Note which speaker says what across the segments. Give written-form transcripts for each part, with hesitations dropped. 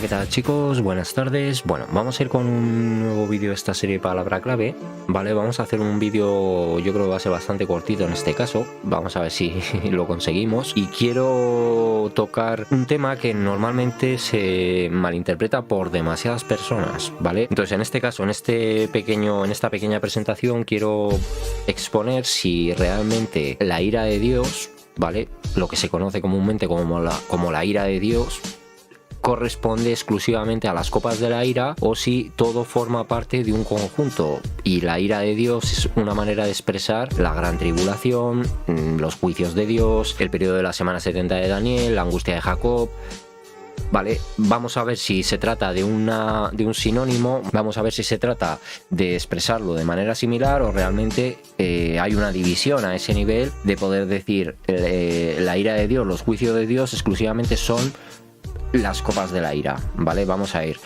Speaker 1: ¿qué tal chicos? Buenas tardes. Bueno, vamos a ir con un nuevo vídeo de esta serie Palabra Clave, ¿vale? Vamos a hacer un vídeo, yo creo que va a ser bastante cortito en este caso. Vamos a ver si lo conseguimos. Y quiero tocar un tema que normalmente se malinterpreta por demasiadas personas, ¿vale? Entonces, en este caso, en esta pequeña presentación, quiero exponer si realmente la ira de Dios, ¿vale? Lo que se conoce comúnmente como la ira de Dios, corresponde exclusivamente a las copas de la ira o si todo forma parte de un conjunto y la ira de Dios es una manera de expresar la gran tribulación, los juicios de Dios, el periodo de la semana 70 de Daniel, la angustia de Jacob. Vale, vamos a ver si se trata de un sinónimo, vamos a ver si se trata de expresarlo de manera similar o realmente hay una división a ese nivel de poder decir la ira de Dios, los juicios de Dios exclusivamente son las copas de la ira, ¿vale? Vamos a ir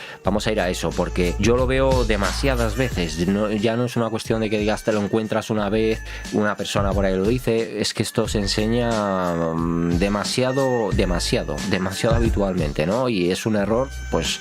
Speaker 1: a eso, porque yo lo veo demasiadas veces. Ya no es una cuestión de que digas te lo encuentras una vez, una persona por ahí lo dice, es que esto se enseña demasiado habitualmente, ¿no? Y es un error, pues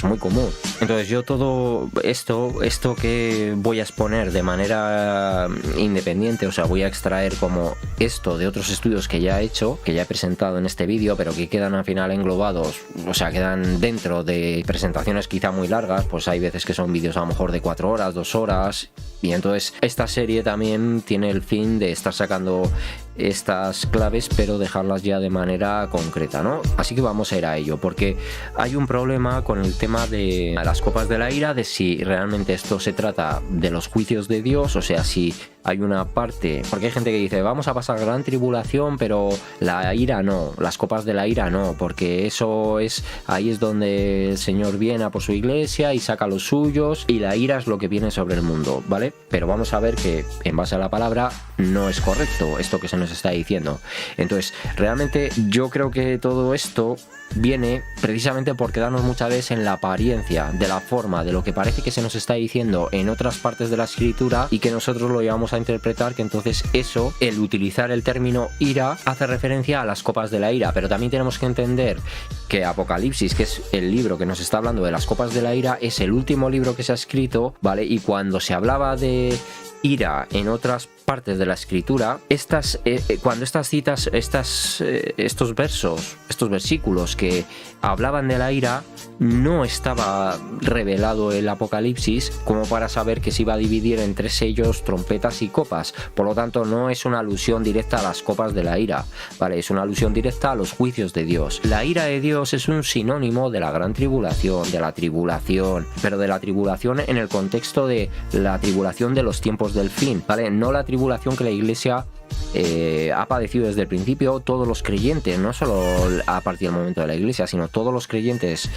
Speaker 1: muy común. Entonces yo todo esto que voy a exponer de manera independiente, o sea, voy a extraer como esto de otros estudios que ya he hecho, que ya he presentado en este vídeo, pero que quedan al final englobados, o sea, quedan dentro de presentaciones quizá muy largas, pues hay veces que son vídeos a lo mejor de 4 horas, 2 horas, y entonces esta serie también tiene el fin de estar sacando estas claves pero dejarlas ya de manera concreta, ¿no? Así que vamos a ir a ello, porque hay un problema con el tema de las copas de la ira, de si realmente esto se trata de los juicios de Dios, o sea, si hay una parte, porque hay gente que dice vamos a pasar gran tribulación pero la ira no, las copas de la ira no, porque eso es, ahí es donde el Señor viene a por su iglesia y saca los suyos y la ira es lo que viene sobre el mundo, ¿vale? Pero vamos a ver que en base a la palabra no es correcto esto que se nos está diciendo. Entonces realmente yo creo que todo esto viene precisamente por quedarnos muchas veces en la apariencia de la forma de lo que parece que se nos está diciendo en otras partes de la escritura y que nosotros lo llevamos a interpretar, que entonces eso, el utilizar el término ira, hace referencia a las copas de la ira, pero también tenemos que entender que Apocalipsis, que es el libro que nos está hablando de las copas de la ira, es el último libro que se ha escrito, ¿vale? Y cuando se hablaba de ira en otras partes de la escritura, cuando estas citas, estos versos, estos versículos que hablaban de la ira, no estaba revelado el Apocalipsis como para saber que se iba a dividir entre sellos, trompetas y copas. Por lo tanto, no es una alusión directa a las copas de la ira, ¿vale? Es una alusión directa a los juicios de Dios. La ira de Dios es un sinónimo de la gran tribulación, de la tribulación, pero de la tribulación en el contexto de la tribulación de los tiempos del fin, ¿vale? No la tribulación que la iglesia ha padecido desde el principio, todos los creyentes, no solo a partir del momento de la iglesia, sino todos los creyentes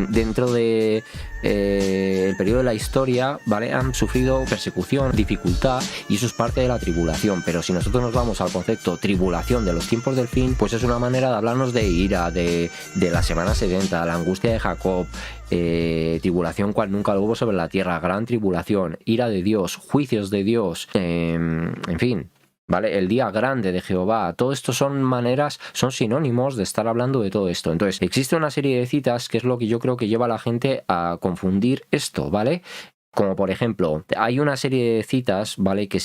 Speaker 1: dentro de el periodo de la historia, ¿vale? Han sufrido persecución, dificultad, y eso es parte de la tribulación. Pero si nosotros nos vamos al concepto tribulación de los tiempos del fin, pues es una manera de hablarnos de ira, de la semana 70, la angustia de Jacob, tribulación cual nunca lo hubo sobre la tierra, gran tribulación, ira de Dios, juicios de Dios, en fin, ¿vale? El día grande de Jehová. Todo esto son sinónimos de estar hablando de todo esto. Entonces, existe una serie de citas que es lo que yo creo que lleva a la gente a confundir esto, ¿vale? Como por ejemplo, hay una serie de citas, ¿vale? Que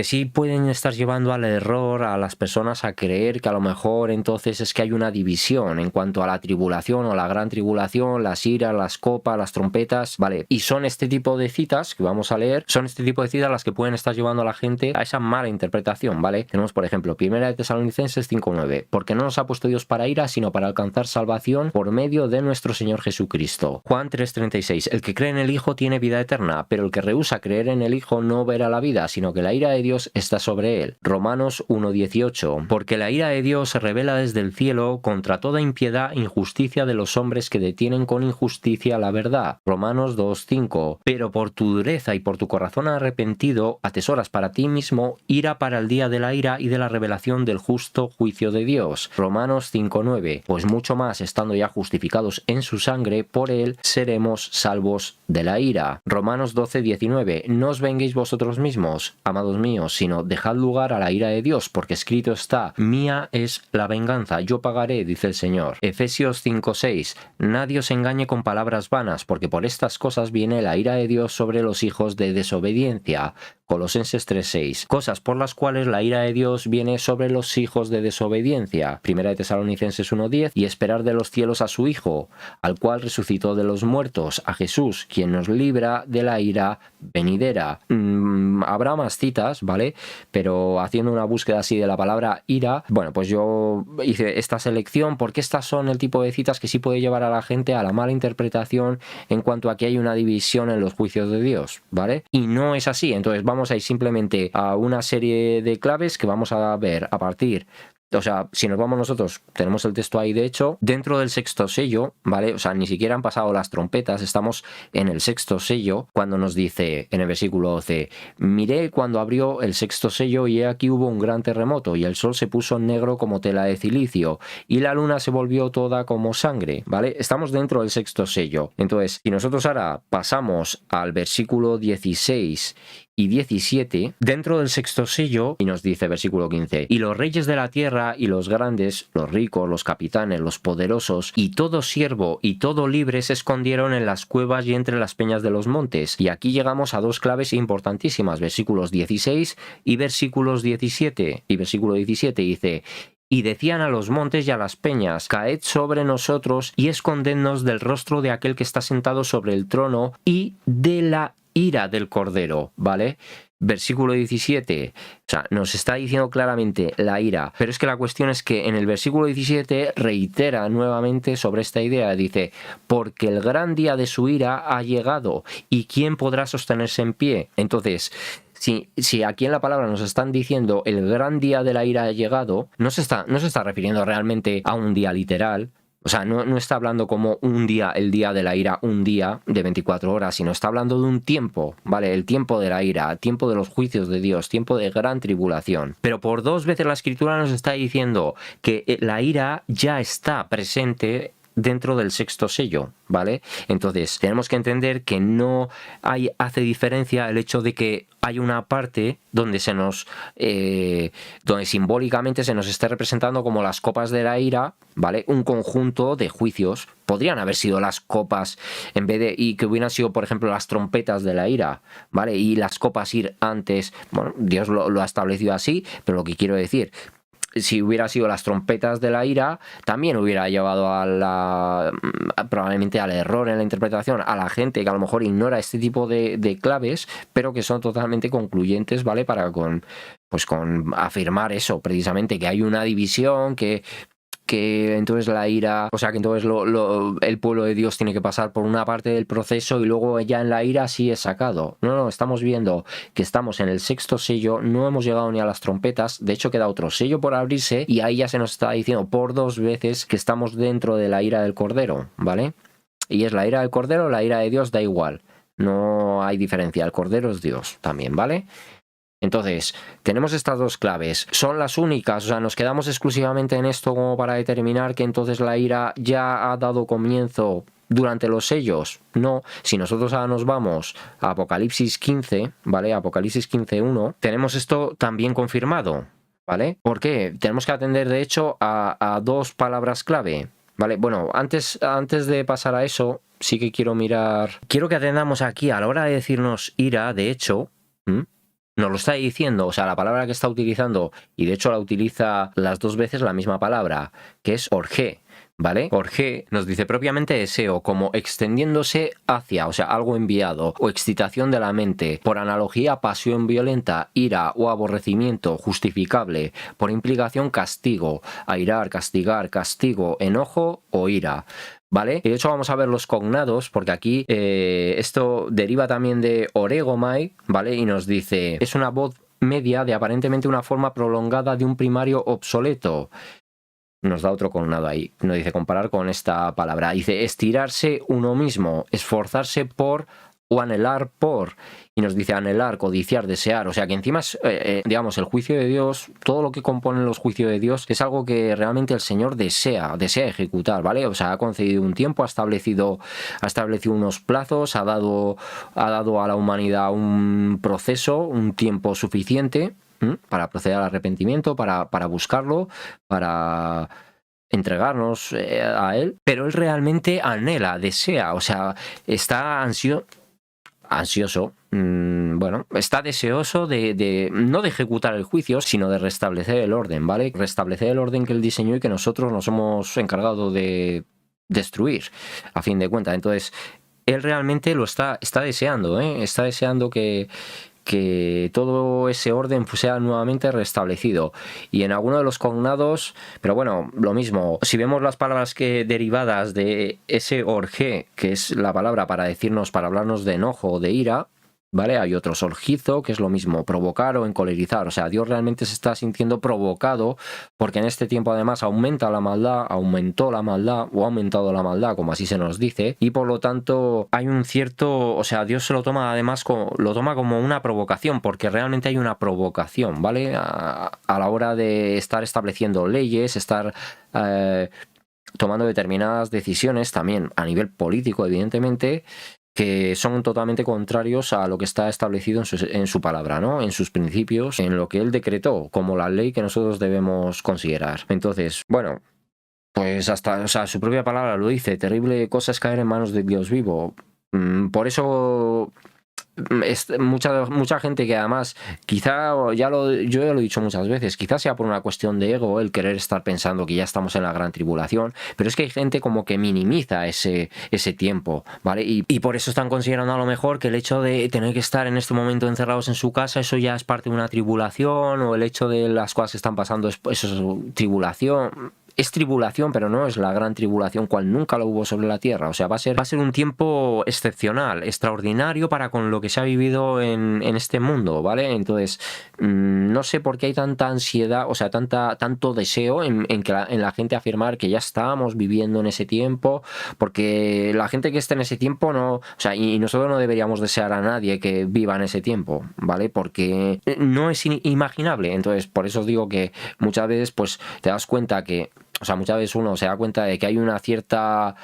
Speaker 1: sí pueden estar llevando al error a las personas a creer que a lo mejor entonces es que hay una división en cuanto a la tribulación o la gran tribulación, las iras, las copas, las trompetas, ¿vale? Y son este tipo de citas que vamos a leer, son este tipo de citas las que pueden estar llevando a la gente a esa mala interpretación, ¿vale? Tenemos, por ejemplo, 1 Tesalonicenses 5:9, porque no nos ha puesto Dios para ira, sino para alcanzar salvación por medio de nuestro Señor Jesucristo. Juan 3:36, el que cree en el Hijo tiene vida eterna, pero el que rehúsa creer en el Hijo no verá la vida, sino que la ira de Dios está sobre él. Romanos 1:18, porque la ira de Dios se revela desde el cielo contra toda impiedad e injusticia de los hombres que detienen con injusticia la verdad. Romanos 2:5, pero por tu dureza y por tu corazón arrepentido atesoras para ti mismo ira para el día de la ira y de la revelación del justo juicio de Dios. Romanos 5:9, pues mucho más estando ya justificados en su sangre, por él seremos salvos de la ira. Romanos 12:19, no os venguéis vosotros mismos, amados míos, míos, sino dejad lugar a la ira de Dios, porque escrito está, mía es la venganza, yo pagaré, dice el Señor. Efesios 5:6, nadie os engañe con palabras vanas, porque por estas cosas viene la ira de Dios sobre los hijos de desobediencia. Colosenses 3:6, cosas por las cuales la ira de Dios viene sobre los hijos de desobediencia. Primera de Tesalonicenses 1:10, y esperar de los cielos a su Hijo, al cual resucitó de los muertos, a Jesús, quien nos libra de la ira venidera. Habrá más citas, ¿vale? Pero haciendo una búsqueda así de la palabra ira, bueno, pues yo hice esta selección porque estas son el tipo de citas que sí puede llevar a la gente a la mala interpretación en cuanto a que hay una división en los juicios de Dios, ¿vale? Y no es así. Entonces vamos a ir simplemente a una serie de claves que vamos a ver a partir. O sea, si nos vamos nosotros, tenemos el texto ahí de hecho, dentro del sexto sello, ¿vale? O sea, ni siquiera han pasado las trompetas, estamos en el sexto sello, cuando nos dice en el versículo 12, miré cuando abrió el sexto sello y he aquí hubo un gran terremoto y el sol se puso negro como tela de cilicio y la luna se volvió toda como sangre, ¿vale? Estamos dentro del sexto sello. Entonces, si nosotros ahora pasamos al versículo 16 y 17, dentro del sexto sello, y nos dice versículo 15, y los reyes de la tierra y los grandes, los ricos, los capitanes, los poderosos, y todo siervo y todo libre se escondieron en las cuevas y entre las peñas de los montes. Y aquí llegamos a dos claves importantísimas, versículos 16 y versículos 17. Y versículo 17 dice, y decían a los montes y a las peñas, caed sobre nosotros y escondednos del rostro de aquel que está sentado sobre el trono y de la ira del Cordero, ¿vale? Versículo 17, o sea, nos está diciendo claramente la ira, pero es que la cuestión es que en el versículo 17 reitera nuevamente sobre esta idea, dice, porque el gran día de su ira ha llegado, ¿y quién podrá sostenerse en pie? Entonces, si aquí en la palabra nos están diciendo el gran día de la ira ha llegado, no se está refiriendo realmente a un día literal. O sea, no está hablando como un día, el día de la ira, un día de 24 horas, sino está hablando de un tiempo, ¿vale? El tiempo de la ira, tiempo de los juicios de Dios, tiempo de gran tribulación. Pero por dos veces la Escritura nos está diciendo que la ira ya está presente dentro del sexto sello, ¿vale? Entonces, tenemos que entender que no hace diferencia el hecho de que hay una parte donde donde simbólicamente se nos esté representando como las copas de la ira, ¿vale? Un conjunto de juicios. Podrían haber sido las copas y que hubieran sido, por ejemplo, las trompetas de la ira, ¿vale? Y las copas ir antes. Bueno, Dios lo ha establecido así, pero lo que quiero decir, si hubiera sido las trompetas de la ira, también hubiera llevado probablemente al error en la interpretación, a la gente que a lo mejor ignora este tipo de claves, pero que son totalmente concluyentes, ¿vale? Para con afirmar eso, precisamente, que hay una división, que entonces la ira, o sea que entonces el pueblo de Dios tiene que pasar por una parte del proceso y luego ya en la ira sí es sacado. No, estamos viendo que estamos en el sexto sello, no hemos llegado ni a las trompetas, de hecho queda otro sello por abrirse y ahí ya se nos está diciendo por dos veces que estamos dentro de la ira del Cordero, ¿vale? Y es la ira del Cordero, la ira de Dios, da igual, no hay diferencia, el Cordero es Dios también, ¿vale? Entonces, tenemos estas dos claves, son las únicas, o sea, nos quedamos exclusivamente en esto como para determinar que entonces la ira ya ha dado comienzo durante los sellos. No, si nosotros ahora nos vamos a Apocalipsis 15, ¿vale? Apocalipsis 15:1, tenemos esto también confirmado, ¿vale? ¿Por qué? Tenemos que atender de hecho a dos palabras clave, ¿vale? Bueno, antes de pasar a eso, sí que quiero que atendamos aquí a la hora de decirnos ira, de hecho, nos lo está diciendo, o sea, la palabra que está utilizando, y de hecho la utiliza las dos veces la misma palabra, que es orgé, ¿vale? Orgé nos dice propiamente deseo, como extendiéndose hacia, o sea, algo enviado, o excitación de la mente, por analogía pasión violenta, ira o aborrecimiento justificable, por implicación castigo, airar, castigar, castigo, enojo o ira. ¿Vale? Y de hecho vamos a ver los cognados, porque aquí esto deriva también de oregomai, ¿vale? Y nos dice, es una voz media de aparentemente una forma prolongada de un primario obsoleto. Nos da otro cognado ahí, nos dice comparar con esta palabra. Dice estirarse uno mismo, esforzarse por o anhelar por, y nos dice anhelar, codiciar, desear, o sea que encima es, digamos, el juicio de Dios, todo lo que componen los juicios de Dios es algo que realmente el Señor desea ejecutar, ¿vale? O sea, ha concedido un tiempo, ha establecido unos plazos, ha dado a la humanidad un proceso, un tiempo suficiente para proceder al arrepentimiento, para buscarlo, para entregarnos a Él, pero Él realmente anhela, desea, o sea, está ansioso, bueno, está deseoso de no de ejecutar el juicio, sino de restablecer el orden, ¿vale? Restablecer el orden que él diseñó y que nosotros nos hemos encargado de destruir, a fin de cuentas. Entonces, él realmente lo está deseando, ¿eh? Está deseando que todo ese orden sea nuevamente restablecido. Y en alguno de los cognados, pero bueno, lo mismo, si vemos las palabras que derivadas de ese orge, que es la palabra para decirnos, para hablarnos de enojo o de ira, ¿vale? Hay otro sorgizo, que es lo mismo, provocar o encolerizar. O sea, Dios realmente se está sintiendo provocado porque en este tiempo además aumentó la maldad, o ha aumentado la maldad, como así se nos dice, y por lo tanto hay un cierto, o sea, Dios se lo toma además lo toma como una provocación, porque realmente hay una provocación, ¿vale? A la hora de estar estableciendo leyes, estar tomando determinadas decisiones, también a nivel político, evidentemente, que son totalmente contrarios a lo que está establecido en su palabra, ¿no? En sus principios, en lo que él decretó, como la ley que nosotros debemos considerar. Entonces, bueno, pues hasta, o sea, su propia palabra lo dice, terrible cosa es caer en manos de Dios vivo. Por eso mucha gente que además, quizá yo ya lo he dicho muchas veces, quizás sea por una cuestión de ego el querer estar pensando que ya estamos en la gran tribulación, pero es que hay gente como que minimiza ese tiempo, ¿vale? Y por eso están considerando a lo mejor que el hecho de tener que estar en este momento encerrados en su casa, eso ya es parte de una tribulación, o el hecho de las cosas que están pasando, eso es tribulación. Es tribulación, pero no es la gran tribulación cual nunca lo hubo sobre la tierra. O sea, va a ser un tiempo excepcional, extraordinario para con lo que se ha vivido en este mundo, ¿vale? Entonces, no sé por qué hay tanta ansiedad, o sea, tanto deseo en la gente afirmar que ya estamos viviendo en ese tiempo, porque la gente que esté en ese tiempo no, o sea, y nosotros no deberíamos desear a nadie que viva en ese tiempo, ¿vale? Porque no es inimaginable. Entonces, por eso os digo que muchas veces, pues, te das cuenta que, o sea, muchas veces uno se da cuenta de que hay una cierta,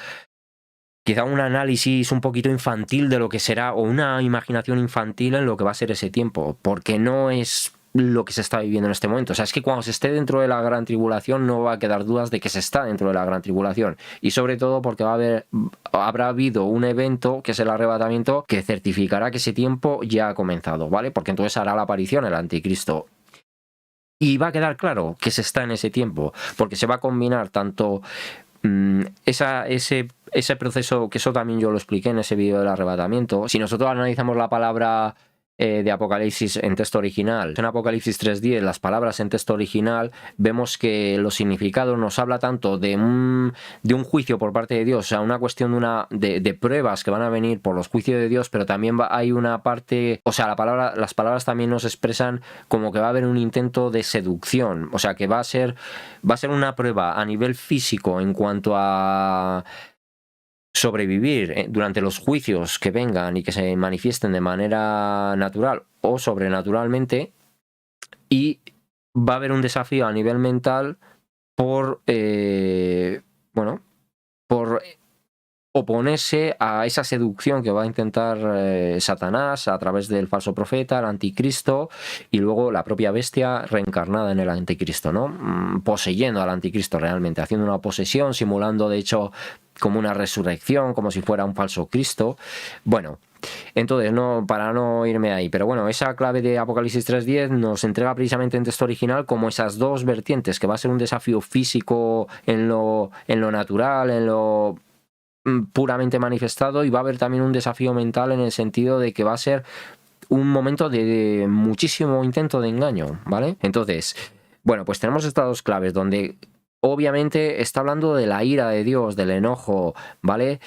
Speaker 1: quizá un análisis un poquito infantil de lo que será, o una imaginación infantil en lo que va a ser ese tiempo, porque no es lo que se está viviendo en este momento. O sea, es que cuando se esté dentro de la gran tribulación no va a quedar dudas de que se está dentro de la gran tribulación, y sobre todo porque habrá habido un evento, que es el arrebatamiento, que certificará que ese tiempo ya ha comenzado, ¿vale? Porque entonces hará la aparición el anticristo. Y va a quedar claro que se está en ese tiempo, porque se va a combinar tanto ese proceso, que eso también yo lo expliqué en ese vídeo del arrebatamiento. Si nosotros analizamos la palabra de Apocalipsis en texto original, en Apocalipsis 3.10, las palabras en texto original, vemos que los significados nos habla tanto de un juicio por parte de Dios, o sea, una cuestión de pruebas que van a venir por los juicios de Dios, pero también hay una parte, o sea, las palabras también nos expresan como que va a haber un intento de seducción, o sea, que va a ser una prueba a nivel físico en cuanto a sobrevivir durante los juicios que vengan y que se manifiesten de manera natural o sobrenaturalmente, y va a haber un desafío a nivel mental por oponerse a esa seducción que va a intentar Satanás a través del falso profeta, el anticristo, y luego la propia bestia reencarnada en el anticristo, ¿no? Poseyendo al anticristo realmente, haciendo una posesión, simulando de hecho como una resurrección, como si fuera un falso Cristo. Bueno, entonces, para no irme ahí, pero bueno, esa clave de Apocalipsis 3.10 nos entrega precisamente en texto original como esas dos vertientes, que va a ser un desafío físico en lo natural, en lo puramente manifestado, y va a haber también un desafío mental en el sentido de que va a ser un momento de muchísimo intento de engaño, ¿vale? Entonces, bueno, pues tenemos estas dos claves donde obviamente está hablando de la ira de Dios, del enojo, ¿vale?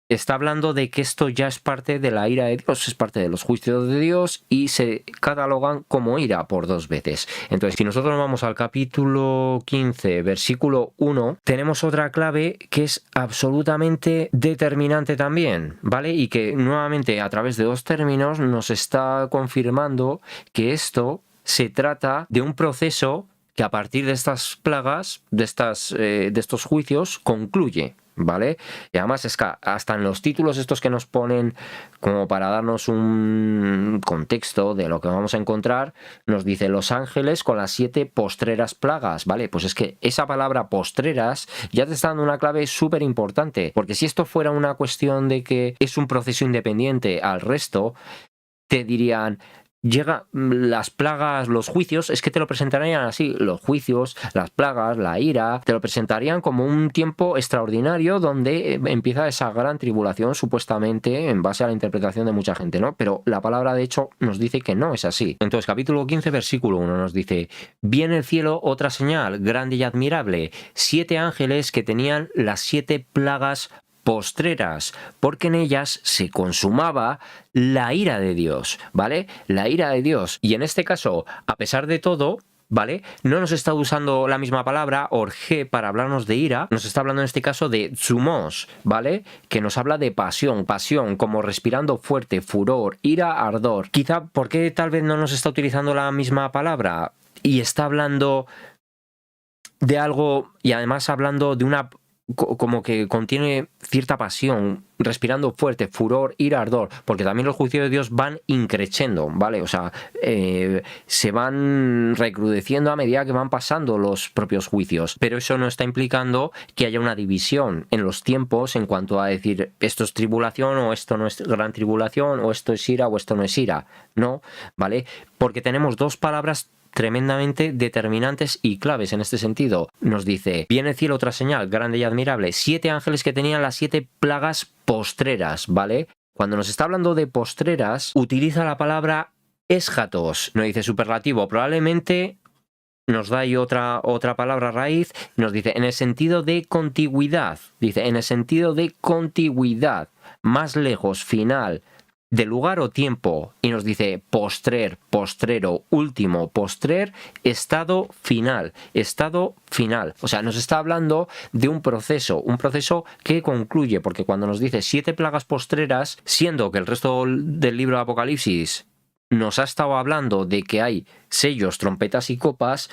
Speaker 1: está hablando de que esto ya es parte de la ira de Dios, es parte de los juicios de Dios y se catalogan como ira por 2 veces. Entonces, si nosotros vamos al capítulo 15, versículo 1, tenemos otra clave que es absolutamente determinante también, ¿vale? Y que nuevamente a través de 2 términos nos está confirmando que esto se trata de un proceso que a partir de estas plagas, de estos juicios, concluye, ¿vale? Y además es que hasta en los títulos estos que nos ponen como para darnos un contexto de lo que vamos a encontrar, nos dice los ángeles con las 7 postreras plagas, ¿vale? Pues es que esa palabra postreras ya te está dando una clave súper importante, porque si esto fuera una cuestión de que es un proceso independiente al resto, te dirían... Llega las plagas, los juicios, es que te lo presentarían así, los juicios, las plagas, la ira, te lo presentarían como un tiempo extraordinario donde empieza esa gran tribulación, supuestamente, en base a la interpretación de mucha gente, ¿no? Pero la palabra, de hecho, nos dice que no es así. Entonces, capítulo 15, versículo 1 nos dice, vi en el cielo otra señal, grande y admirable, 7 ángeles que tenían las 7 plagas postreras, porque en ellas se consumaba la ira de Dios, ¿vale? La ira de Dios. Y en este caso, a pesar de todo, ¿vale? No nos está usando la misma palabra, orge, para hablarnos de ira, nos está hablando en este caso de zumos, ¿vale? Que nos habla de pasión, como respirando fuerte, furor, ira, ardor. Quizá, ¿por qué tal vez no nos está utilizando la misma palabra? Y está hablando de algo, y además hablando de una... como que contiene cierta pasión, respirando fuerte, furor, ira, ardor, porque también los juicios de Dios van increciendo, ¿vale? O sea, se van recrudeciendo a medida que van pasando los propios juicios, pero eso no está implicando que haya una división en los tiempos en cuanto a decir esto es tribulación o esto no es gran tribulación o esto es ira o esto no es ira, no, ¿vale? Porque tenemos 2 palabras tremendamente determinantes y claves en este sentido. Nos dice, viene el cielo otra señal, grande y admirable, 7 ángeles que tenían las 7 plagas postreras, ¿vale? Cuando nos está hablando de postreras, utiliza la palabra eschatos, no dice superlativo, probablemente nos da ahí otra palabra raíz, nos dice en el sentido de contigüidad, dice en el sentido de contigüidad, más lejos, final, de lugar o tiempo, y nos dice postrer, postrero, último, postrer, estado final, o sea, nos está hablando de un proceso que concluye, porque cuando nos dice 7 plagas postreras, siendo que el resto del libro de Apocalipsis nos ha estado hablando de que hay sellos, trompetas y copas,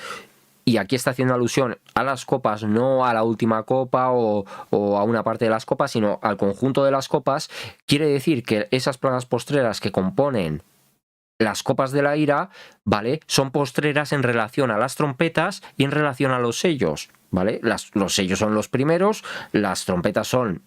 Speaker 1: y aquí está haciendo alusión a las copas, no a la última copa o a una parte de las copas, sino al conjunto de las copas, quiere decir que esas plagas postreras que componen las copas de la ira, ¿vale? Son postreras en relación a las trompetas y en relación a los sellos, ¿vale? Los sellos son los primeros, las trompetas son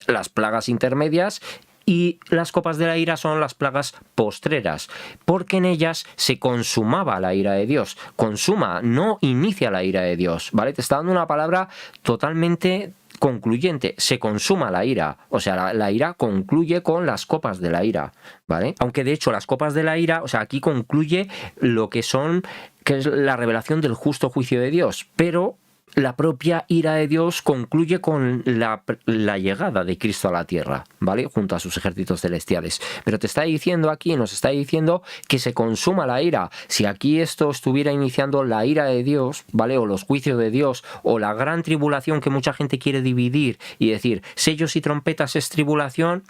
Speaker 1: las plagas intermedias y las copas de la ira son las plagas postreras, porque en ellas se consumaba la ira de Dios. Consuma, no inicia la ira de Dios, ¿vale? Te está dando una palabra totalmente concluyente, se consuma la ira, o sea, la ira concluye con las copas de la ira, ¿vale? Aunque de hecho las copas de la ira, o sea, aquí concluye lo que es la revelación del justo juicio de Dios, pero la propia ira de Dios concluye con la llegada de Cristo a la tierra, ¿vale? Junto a sus ejércitos celestiales. Pero te está diciendo aquí, nos está diciendo que se consuma la ira. Si aquí esto estuviera iniciando la ira de Dios, ¿vale? O los juicios de Dios, o la gran tribulación que mucha gente quiere dividir y decir, sellos y trompetas es tribulación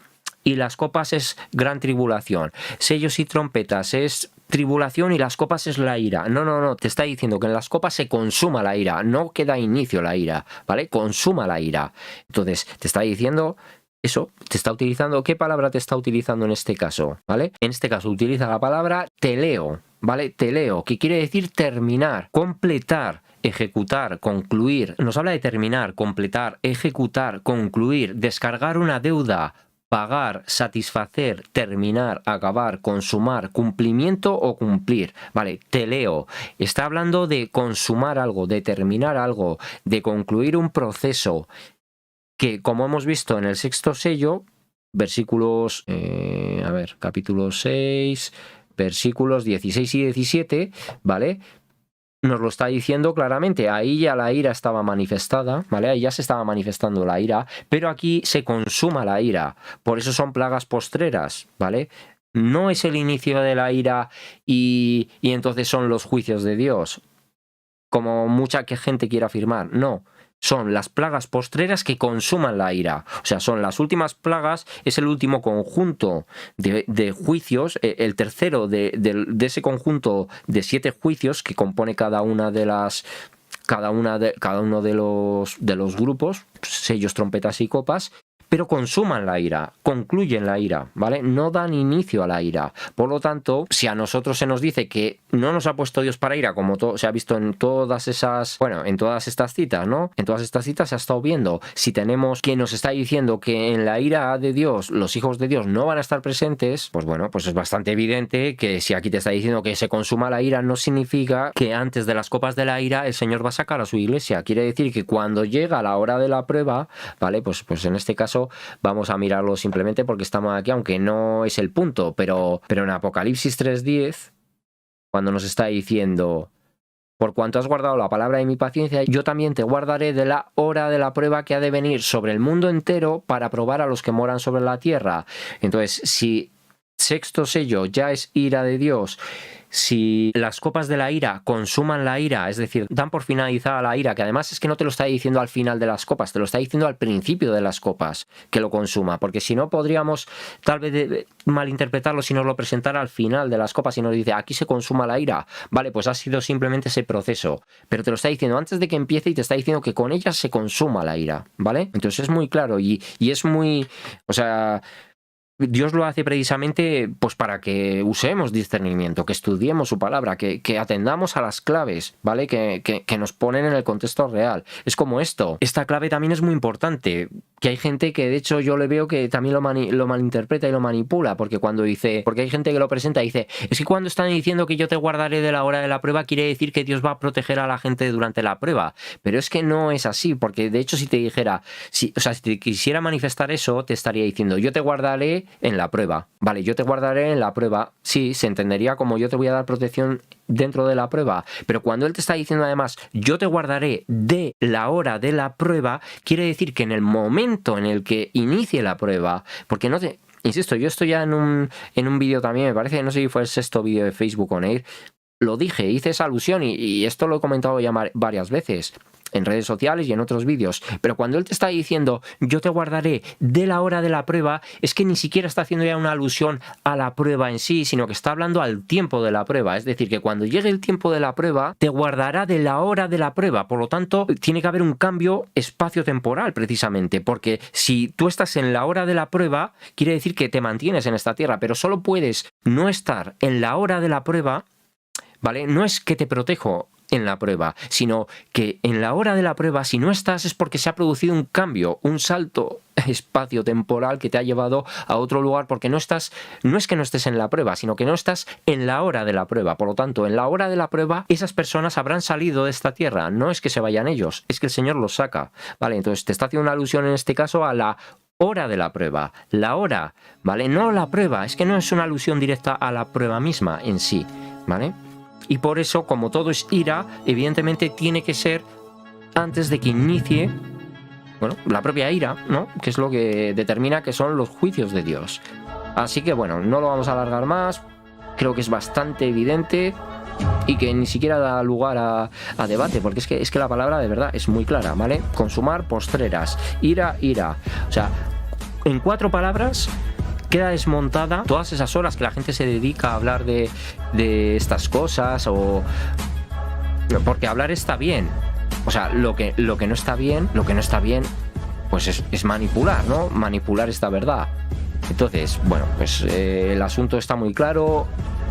Speaker 1: y las copas es gran tribulación. Sellos y trompetas es tribulación y las copas es la ira. No, te está diciendo que en las copas se consuma la ira, no queda inicio la ira, ¿vale? Consuma la ira. Entonces, te está diciendo eso, te está utilizando, ¿qué palabra te está utilizando en este caso? ¿Vale? En este caso utiliza la palabra teleo, ¿vale? Teleo, que quiere decir terminar, completar, ejecutar, concluir. Nos habla de terminar, completar, ejecutar, concluir, descargar una deuda, pagar, satisfacer, terminar, acabar, consumar, cumplimiento o cumplir. Vale, teleo. Está hablando de consumar algo, de terminar algo, de concluir un proceso que, como hemos visto en el 6º sello, versículos, capítulo 6, versículos 16 y 17, ¿vale? nos lo está diciendo claramente. Ahí ya la ira estaba manifestada, ¿vale? Ahí ya se estaba manifestando la ira, pero aquí se consuma la ira. Por eso son plagas postreras, ¿vale? No es el inicio de la ira y entonces son los juicios de Dios, como mucha gente quiere afirmar. No, son las plagas postreras que consuman la ira. O sea, son las últimas plagas, es el último conjunto de juicios, el tercero de ese conjunto de 7 juicios que compone cada uno de los grupos, sellos, trompetas y copas. Pero consuman la ira, concluyen la ira, ¿vale? No dan inicio a la ira. Por lo tanto, si a nosotros se nos dice que no nos ha puesto Dios para ira, como se ha visto en todas esas, bueno, en todas estas citas, ¿no? En todas estas citas se ha estado viendo. Si tenemos quien nos está diciendo que en la ira de Dios, los hijos de Dios no van a estar presentes, pues bueno, pues es bastante evidente que si aquí te está diciendo que se consuma la ira, no significa que antes de las copas de la ira el Señor va a sacar a su iglesia. Quiere decir que cuando llega la hora de la prueba, ¿vale? Pues en este caso vamos a mirarlo simplemente porque estamos aquí, aunque no es el punto, pero en Apocalipsis 3:10, cuando nos está diciendo: por cuanto has guardado la palabra de mi paciencia, yo también te guardaré de la hora de la prueba que ha de venir sobre el mundo entero para probar a los que moran sobre la tierra. Entonces, si sexto sello ya es ira de Dios, si las copas de la ira consuman la ira, es decir, dan por finalizada la ira, que además es que no te lo está diciendo al final de las copas, te lo está diciendo al principio de las copas que lo consuma, porque si no podríamos tal vez malinterpretarlo si nos lo presentara al final de las copas y nos dice aquí se consuma la ira. Vale, pues ha sido simplemente ese proceso, pero te lo está diciendo antes de que empiece y te está diciendo que con ella se consuma la ira, ¿vale? Entonces es muy claro y es muy, o sea, Dios lo hace precisamente pues para que usemos discernimiento, que estudiemos su palabra, que atendamos a las claves, ¿vale? Que nos ponen en el contexto real. Es como esto. Esta clave también es muy importante, que hay gente que de hecho yo le veo que también lo malinterpreta y lo manipula, porque hay gente que lo presenta y dice, es que cuando están diciendo que yo te guardaré de la hora de la prueba, quiere decir que Dios va a proteger a la gente durante la prueba. Pero es que no es así, porque de hecho si te dijera, si te quisiera manifestar eso, te estaría diciendo, yo te guardaré en la prueba. Vale, yo te guardaré en la prueba. Sí, se entendería como yo te voy a dar protección dentro de la prueba. Pero cuando él te está diciendo además, yo te guardaré de la hora de la prueba, quiere decir que en el momento en el que inicie la prueba, porque no te... Insisto, yo estoy ya en un vídeo también, me parece, no sé si fue el 6º vídeo de Facebook On Air, lo dije, hice esa alusión y esto lo he comentado ya varias veces en redes sociales y en otros vídeos, pero cuando él te está diciendo yo te guardaré de la hora de la prueba, es que ni siquiera está haciendo ya una alusión a la prueba en sí, sino que está hablando al tiempo de la prueba, es decir, que cuando llegue el tiempo de la prueba, te guardará de la hora de la prueba, por lo tanto, tiene que haber un cambio espacio-temporal precisamente, porque si tú estás en la hora de la prueba, quiere decir que te mantienes en esta tierra, pero solo puedes no estar en la hora de la prueba, ¿vale? No es que te protejo en la prueba, sino que en la hora de la prueba, si no estás, es porque se ha producido un cambio, un salto espacio-temporal que te ha llevado a otro lugar, porque no es que no estés en la prueba, sino que no estás en la hora de la prueba. Por lo tanto, en la hora de la prueba, esas personas habrán salido de esta tierra. No es que se vayan ellos, es que el Señor los saca. Vale, entonces te está haciendo una alusión en este caso a la hora de la prueba. La hora, ¿vale? No la prueba, es que no es una alusión directa a la prueba misma en sí, ¿vale? Y por eso, como todo es ira, evidentemente tiene que ser antes de que inicie, bueno, la propia ira, ¿no? Que es lo que determina que son los juicios de Dios. Así que bueno, no lo vamos a alargar más. Creo que es bastante evidente y que ni siquiera da lugar a debate, porque es que la palabra de verdad es muy clara, ¿vale? Consumar postreras, ira. O sea, en 4 palabras queda desmontada todas esas horas que la gente se dedica a hablar de estas cosas, o porque hablar está bien. O sea, lo que no está bien, pues es manipular, ¿no? Manipular esta verdad. Entonces, bueno, pues el asunto está muy claro.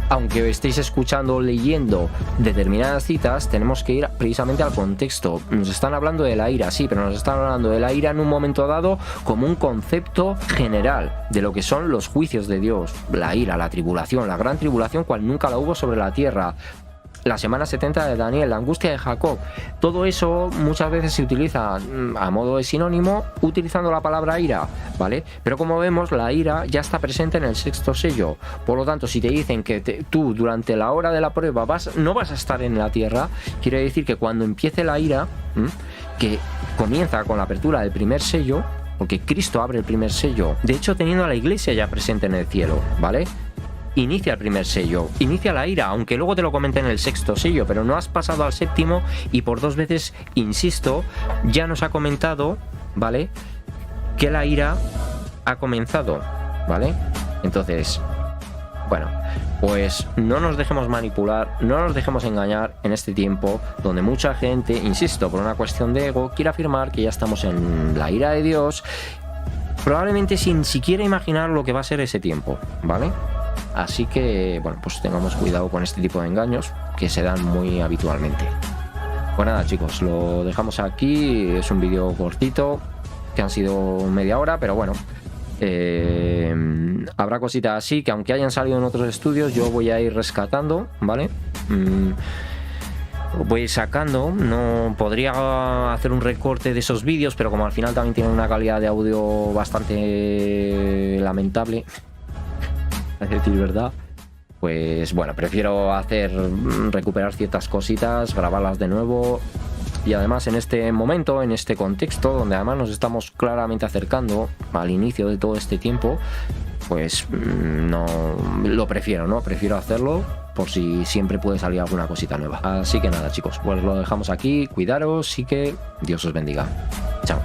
Speaker 1: Aunque estéis escuchando o leyendo determinadas citas, tenemos que ir precisamente al contexto. Nos están hablando de la ira, sí, pero nos están hablando de la ira en un momento dado como un concepto general de lo que son los juicios de Dios. La ira, la tribulación, la gran tribulación, cual nunca la hubo sobre la tierra. la semana 70 de Daniel, la angustia de Jacob. Todo eso muchas veces se utiliza a modo de sinónimo utilizando la palabra ira, ¿vale? Pero como vemos, la ira ya está presente en el sexto sello. Por lo tanto, si te dicen que tú durante la hora de la prueba no vas a estar en la tierra, quiere decir que cuando empiece la ira, que comienza con la apertura del primer sello, porque Cristo abre el primer sello, de hecho teniendo a la iglesia ya presente en el cielo, ¿vale? Inicia el primer sello, inicia la ira, aunque luego te lo comenté en el sexto sello, pero no has pasado al séptimo y por 2 veces, insisto, ya nos ha comentado, ¿vale?, que la ira ha comenzado, ¿vale? Entonces, bueno, pues no nos dejemos manipular, no nos dejemos engañar en este tiempo donde mucha gente, insisto, por una cuestión de ego, quiere afirmar que ya estamos en la ira de Dios, probablemente sin siquiera imaginar lo que va a ser ese tiempo, ¿vale? Así que, bueno, pues tengamos cuidado con este tipo de engaños que se dan muy habitualmente. Pues nada, chicos, lo dejamos aquí. Es un vídeo cortito, que han sido media hora, pero bueno, habrá cositas así que aunque hayan salido en otros estudios, yo voy a ir rescatando, ¿vale? Voy a ir sacando, no podría hacer un recorte de esos vídeos, pero como al final también tienen una calidad de audio bastante lamentable, a decir verdad, pues bueno, prefiero recuperar ciertas cositas, grabarlas de nuevo. Y además en este momento, en este contexto, donde además nos estamos claramente acercando al inicio de todo este tiempo, pues no lo prefiero, ¿no? Prefiero hacerlo por si siempre puede salir alguna cosita nueva. Así que nada, chicos, pues lo dejamos aquí, cuidaros y que Dios os bendiga. Chao.